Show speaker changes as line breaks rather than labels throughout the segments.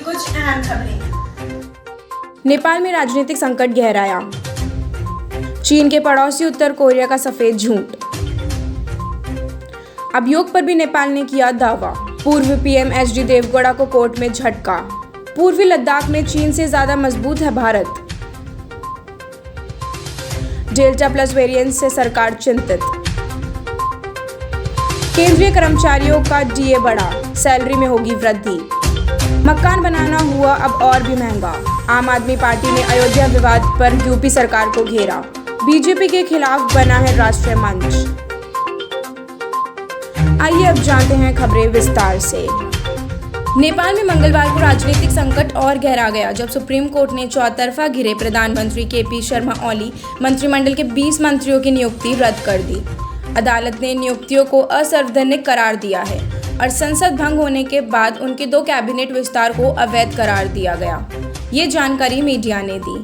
कुछ अहम खबरें।
नेपाल में राजनीतिक संकट गहराया। चीन के पड़ोसी उत्तर कोरिया का सफेद झूठ। अब योग पर भी नेपाल ने किया दावा। पूर्व पीएम एचडी देवेगौड़ा को कोर्ट में झटका। पूर्वी लद्दाख में चीन से ज्यादा मजबूत है भारत। डेल्टा प्लस वेरिएंट से सरकार चिंतित। केंद्रीय कर्मचारियों का डीए बढ़ा, सैलरी में होगी वृद्धि। मकान बनाना हुआ अब और भी महंगा। आम आदमी पार्टी ने अयोध्या विवाद पर यूपी सरकार को घेरा। बीजेपी के खिलाफ बना है राष्ट्रीय मंच। आइए अब जानते हैं खबरें विस्तार से। नेपाल में मंगलवार को राजनीतिक संकट और गहरा गया जब सुप्रीम कोर्ट ने चौतरफा घिरे प्रधानमंत्री केपी शर्मा ओली मंत्रिमंडल के 20 मंत्रियों की नियुक्ति रद्द कर दी। अदालत ने नियुक्तियों को असंवैधानिक करार दिया है और संसद भंग होने के बाद उनके 2 कैबिनेट विस्तार को अवैध करार दिया गया। ये जानकारी मीडिया ने दी।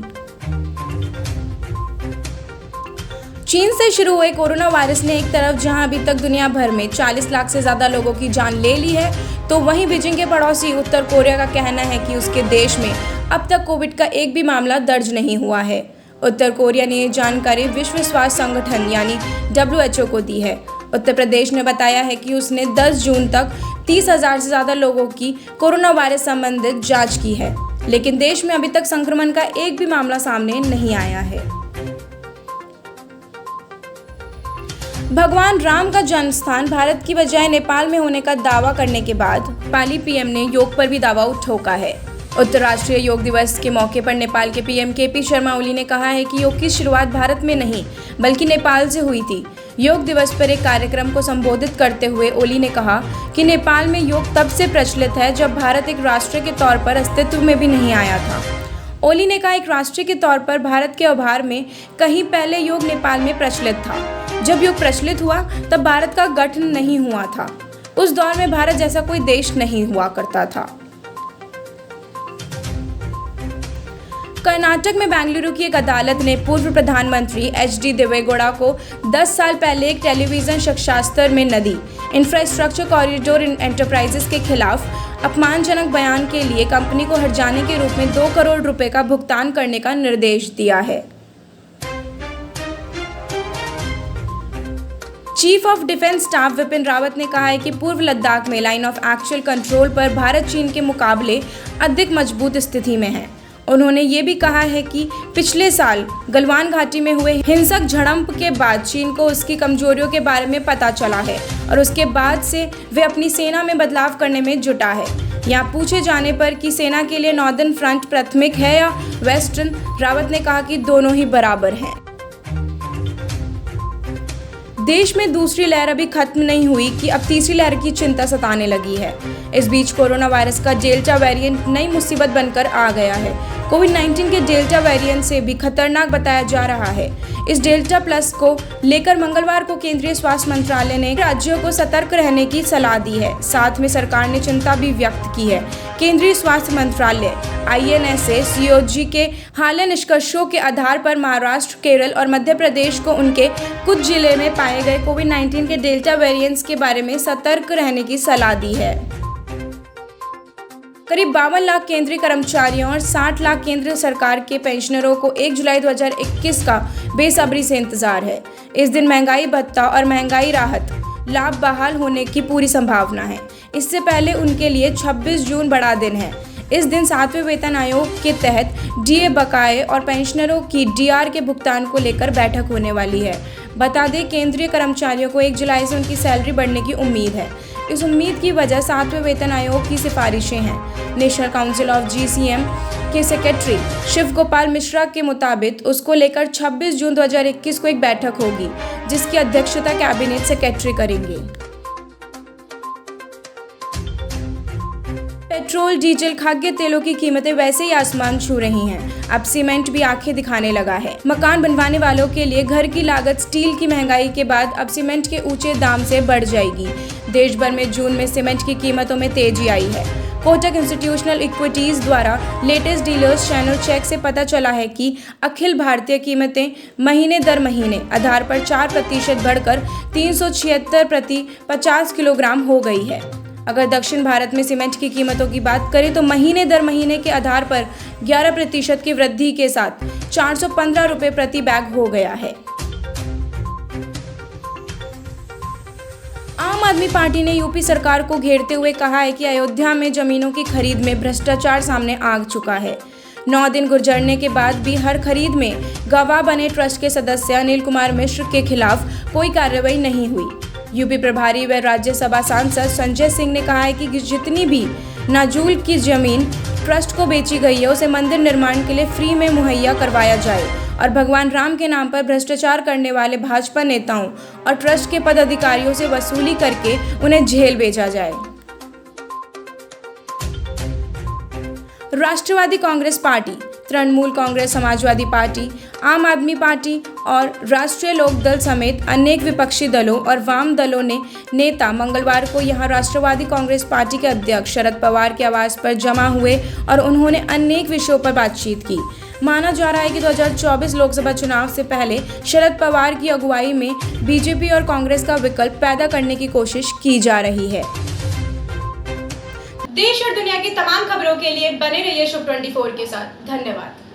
चीन से शुरू हुए कोरोना वायरस ने एक तरफ जहां अभी तक दुनिया भर में 40 लाख से ज्यादा लोगों की जान ले ली है, तो वहीं बीजिंग के पड़ोसी उत्तर कोरिया का कहना है कि उसके देश में अब तक कोविड का एक भी मामला दर्ज नहीं हुआ है। उत्तर कोरिया ने ये जानकारी विश्व स्वास्थ्य संगठन यानी WHO को दी है। उत्तर प्रदेश ने बताया है कि उसने 10 जून तक 30,000 से ज़्यादा लोगों की कोरोना वायरस संबंधित जांच की है, लेकिन देश में अभी तक संक्रमण का एक भी मामला सामने नहीं आया है। भगवान राम का जन्मस्थान भारत की बजाय नेपाल में होने का दावा करने के बाद नेपाली पीएम ने योग पर भी दावा ठोका है। अंतर्राष्ट्रीय योग दिवस के मौके पर नेपाल के पीएम केपी शर्मा ओली ने कहा है कि योग की शुरुआत भारत में नहीं बल्कि नेपाल से हुई थी। योग दिवस पर एक कार्यक्रम को संबोधित करते हुए ओली ने कहा कि नेपाल में योग तब से प्रचलित है जब भारत एक राष्ट्र के तौर पर अस्तित्व में भी नहीं आया था। ओली ने कहा, एक राष्ट्र के तौर पर भारत के आभार में कहीं पहले योग नेपाल में प्रचलित था। जब योग प्रचलित हुआ तब भारत का गठन नहीं हुआ था। उस दौर में भारत जैसा कोई देश नहीं हुआ करता था। कर्नाटक में बेंगलुरु की एक अदालत ने पूर्व प्रधानमंत्री एचडी देवेगौड़ा को 10 साल पहले एक टेलीविजन साक्षात्कार में नदी इंफ्रास्ट्रक्चर कॉरिडोर एंटरप्राइजेस के खिलाफ अपमानजनक बयान के लिए कंपनी को हट जाने के रूप में 2 करोड़ रुपए का भुगतान करने का निर्देश दिया है। Chief of defence staff Vipin Rawat ने कहा है कि पूर्व लद्दाख में लाइन ऑफ एक्चुअल कंट्रोल पर भारत चीन के मुकाबले अधिक मजबूत स्थिति में है। उन्होंने ये भी कहा है कि पिछले साल गलवान घाटी में हुए हिंसक झड़प के बाद चीन को उसकी कमजोरियों के बारे में पता चला है और उसके बाद से वे अपनी सेना में बदलाव करने में जुटा है। यहाँ पूछे जाने पर कि सेना के लिए नॉर्दर्न फ्रंट प्राथमिक है या वेस्टर्न, रावत ने कहा कि दोनों ही बराबर हैं। देश में दूसरी लहर अभी खत्म नहीं हुई कि अब तीसरी लहर की चिंता सताने लगी है। इस बीच कोरोना वायरस का डेल्टा वेरिएंट नई मुसीबत बनकर आ गया है। कोविड-19 के डेल्टा वेरिएंट से भी खतरनाक बताया जा रहा है। इस डेल्टा प्लस को लेकर मंगलवार को केंद्रीय स्वास्थ्य मंत्रालय ने राज्यों को सतर्क रहने की सलाह दी है। साथ में सरकार ने चिंता भी व्यक्त की है। केंद्रीय स्वास्थ्य मंत्रालय INSA-CoG के हालिया निष्कर्षों के आधार पर महाराष्ट्र, केरल और मध्य प्रदेश को उनके कुछ जिले में पाए गए कोविड-19 के डेल्टा वेरिएंट्स के बारे में सतर्क रहने की सलाह दी है। करीब 52 लाख केंद्रीय कर्मचारियों और 60 लाख केंद्र सरकार के पेंशनरों को 1 जुलाई 2021 का बेसब्री से इंतजार है। इस दिन महंगाई भत्ता और महंगाई राहत लाभ बहाल होने की पूरी संभावना है। इससे पहले उनके लिए 26 जून बड़ा दिन है। इस दिन 7वें वेतन आयोग के तहत डीए बकाये और पेंशनरों की डीआर के भुगतान को लेकर बैठक होने वाली है। बता दें, केंद्रीय कर्मचारियों को 1 जुलाई से उनकी सैलरी बढ़ने की उम्मीद है। इस उम्मीद की वजह 7वें वेतन आयोग की सिफारिशें हैं। नेशनल काउंसिल ऑफ GCM के सेक्रेटरी शिव गोपाल मिश्रा के मुताबिक उसको लेकर 26 जून 2021 को एक बैठक होगी, जिसकी अध्यक्षता कैबिनेट सेक्रेटरी करेंगे। पेट्रोल, डीजल, खाद्य तेलों की कीमतें वैसे ही आसमान छू रही हैं। अब सीमेंट भी आंखें दिखाने लगा है। मकान बनवाने वालों के लिए घर की लागत स्टील की महंगाई के बाद अब सीमेंट के ऊंचे दाम से बढ़ जाएगी। देश भर में जून में सीमेंट की कीमतों में तेजी आई है। कोटक इंस्टीट्यूशनल इक्विटीज द्वारा लेटेस्ट डीलर्स चैनल चेक से पता चला है कि अखिल भारतीय कीमतें महीने दर महीने आधार पर 4% बढ़कर 376 प्रति 50 किलोग्राम हो गई है। अगर दक्षिण भारत में सीमेंट की कीमतों की बात करें तो महीने दर महीने के आधार पर 11% की वृद्धि के साथ 415 रुपये प्रति बैग हो गया है। आम आदमी पार्टी ने यूपी सरकार को घेरते हुए कहा है कि अयोध्या में जमीनों की खरीद में भ्रष्टाचार सामने आ चुका है। 9 दिन गुजरने के बाद भी हर खरीद में गवाह बने ट्रस्ट के सदस्य अनिल कुमार मिश्र के खिलाफ कोई कार्रवाई नहीं हुई। यूपी प्रभारी व राज्यसभा सांसद संजय सिंह ने कहा है कि जितनी भी नाजूल की जमीन ट्रस्ट को बेची गई है उसे मंदिर निर्माण के लिए फ्री में मुहैया करवाया जाए और भगवान राम के नाम पर भ्रष्टाचार करने वाले भाजपा नेताओं और ट्रस्ट के पदाधिकारियों से वसूली करके उन्हें जेल भेजा जाए। राष्ट्रवादी कांग्रेस पार्टी, तृणमूल कांग्रेस, समाजवादी पार्टी, आम आदमी पार्टी और राष्ट्रीय लोकदल समेत अनेक विपक्षी दलों और वाम दलों ने नेता मंगलवार को यहां राष्ट्रवादी कांग्रेस पार्टी के अध्यक्ष शरद पवार के आवास पर जमा हुए और उन्होंने अनेक विषयों पर बातचीत की। माना जा रहा है कि 2024 लोकसभा चुनाव से पहले शरद पवार की अगुवाई में बीजेपी और कांग्रेस का विकल्प पैदा करने की कोशिश की जा रही है।
देश और दुनिया की तमाम खबरों के लिए बने रहिए शुभ 24 के साथ। धन्यवाद।